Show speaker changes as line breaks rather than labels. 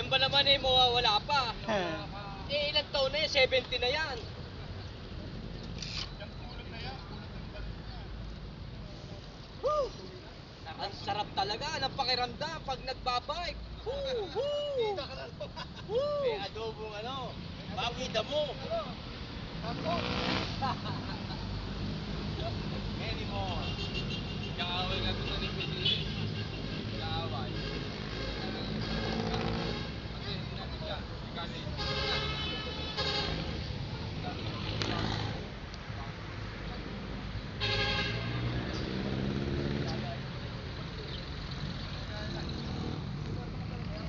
Yan ba naman eh, mawawala pa? Eh, ilang taon na yan? 70 na yan. Woo! Ang sarap talaga ng pakiramdam pag nagbabike. Woo! Woo! Woo! May adobong ano, baboy damo.